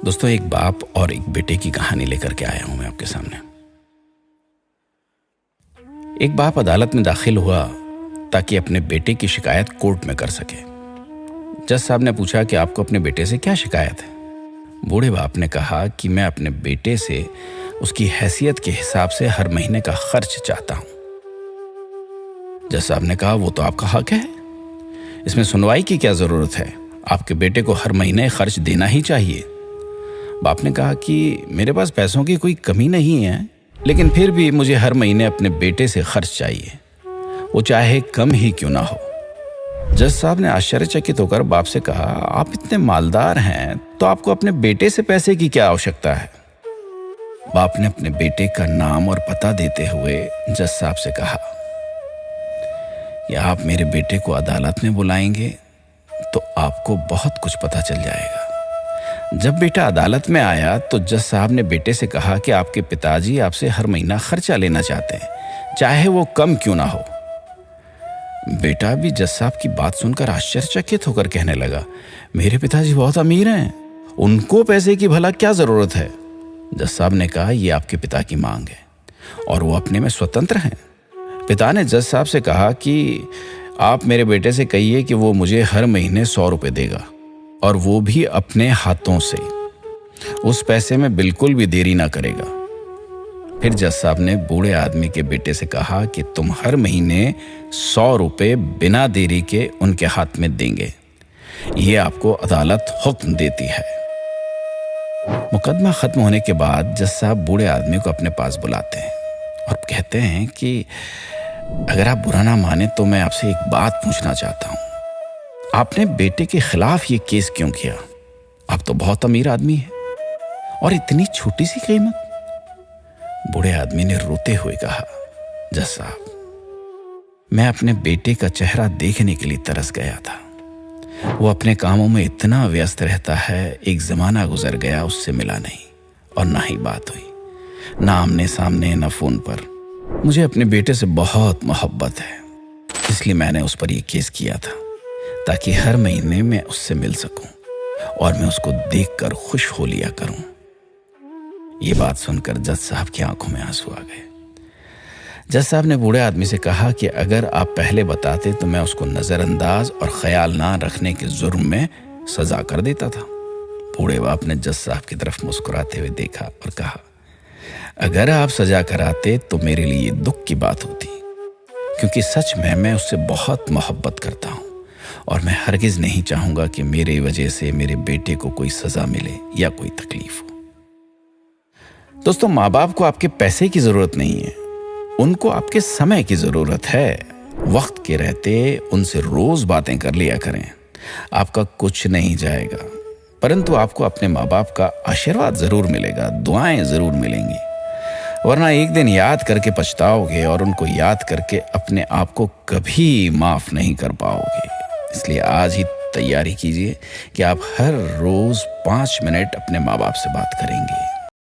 दोस्तों, एक बाप और एक बेटे की कहानी लेकर के आया हूं मैं आपके सामने। एक बाप अदालत में दाखिल हुआ ताकि अपने बेटे की शिकायत कोर्ट में कर सके। जज साहब ने पूछा कि आपको अपने बेटे से क्या शिकायत है। बूढ़े बाप ने कहा कि मैं अपने बेटे से उसकी हैसियत के हिसाब से हर महीने का खर्च चाहता हूं। जज साहब ने कहा, वो तो आपका हक है, इसमें सुनवाई की क्या जरूरत है, आपके बेटे को हर महीने खर्च देना ही चाहिए। बाप ने कहा कि मेरे पास पैसों की कोई कमी नहीं है, लेकिन फिर भी मुझे हर महीने अपने बेटे से खर्च चाहिए, वो चाहे कम ही क्यों ना हो। जज साहब ने आश्चर्यचकित होकर बाप से कहा, आप इतने मालदार हैं तो आपको अपने बेटे से पैसे की क्या आवश्यकता है। बाप ने अपने बेटे का नाम और पता देते हुए जज साहब से कहा, या आप मेरे बेटे को अदालत में बुलाएंगे तो आपको बहुत कुछ पता चल जाएगा। जब बेटा अदालत में आया तो जज साहब ने बेटे से कहा कि आपके पिताजी आपसे हर महीना खर्चा लेना चाहते हैं, चाहे वो कम क्यों ना हो। बेटा भी जज साहब की बात सुनकर आश्चर्यचकित होकर कहने लगा, मेरे पिताजी बहुत अमीर हैं, उनको पैसे की भला क्या जरूरत है। जज साहब ने कहा, ये आपके पिता की मांग है और वो अपने में स्वतंत्र हैं। पिता ने जज साहब से कहा कि आप मेरे बेटे से कहिए कि वो मुझे हर महीने 100 रुपए देगा, और वो भी अपने हाथों से, उस पैसे में बिल्कुल भी देरी ना करेगा। फिर जज साहब ने बूढ़े आदमी के बेटे से कहा कि तुम हर महीने 100 रुपए बिना देरी के उनके हाथ में देंगे, ये आपको अदालत हुक्म देती है। मुकदमा खत्म होने के बाद जज साहब बूढ़े आदमी को अपने पास बुलाते हैं और कहते हैं कि अगर आप बुरा ना माने तो मैं आपसे एक बात पूछना चाहता हूं, आपने बेटे के खिलाफ ये केस क्यों किया? आप तो बहुत अमीर आदमी हैं और इतनी छोटी सी कीमत। बूढ़े आदमी ने रोते हुए कहा, जज साहब, मैं अपने बेटे का चेहरा देखने के लिए तरस गया था। वो अपने कामों में इतना व्यस्त रहता है, एक जमाना गुजर गया उससे मिला नहीं और ना ही बात हुई, ना आमने सामने ना फोन पर। मुझे अपने बेटे से बहुत मोहब्बत है, इसलिए मैंने उस पर यह केस किया था ताकि हर महीने मैं उससे मिल सकूं और मैं उसको देखकर खुश हो लिया करूं। ये बात सुनकर जज साहब की आंखों में आंसू आ गए। जज साहब ने बूढ़े आदमी से कहा कि अगर आप पहले बताते तो मैं उसको नजरअंदाज और ख्याल ना रखने के जुर्म में सजा कर देता था। बूढ़े बाप ने जज साहब की तरफ मुस्कुराते हुए देखा और कहा, अगर आप सजा कराते तो मेरे लिए दुख की बात होती, क्योंकि सच में मैं उससे बहुत मोहब्बत करता हूं और मैं हरगिज नहीं चाहूंगा कि मेरे वजह से मेरे बेटे को कोई सजा मिले या कोई तकलीफ हो। दोस्तों, माँ बाप को आपके पैसे की जरूरत नहीं है, उनको आपके समय की जरूरत है। वक्त के रहते उनसे रोज बातें कर लिया करें, आपका कुछ नहीं जाएगा, परंतु आपको अपने माँ बाप का आशीर्वाद जरूर मिलेगा, दुआएं जरूर मिलेंगी। वरना एक दिन याद करके पछताओगे और उनको याद करके अपने आप को कभी माफ नहीं कर पाओगे। इसलिए आज ही तैयारी कीजिए कि आप हर रोज 5 मिनट अपने माँ बाप से बात करेंगे।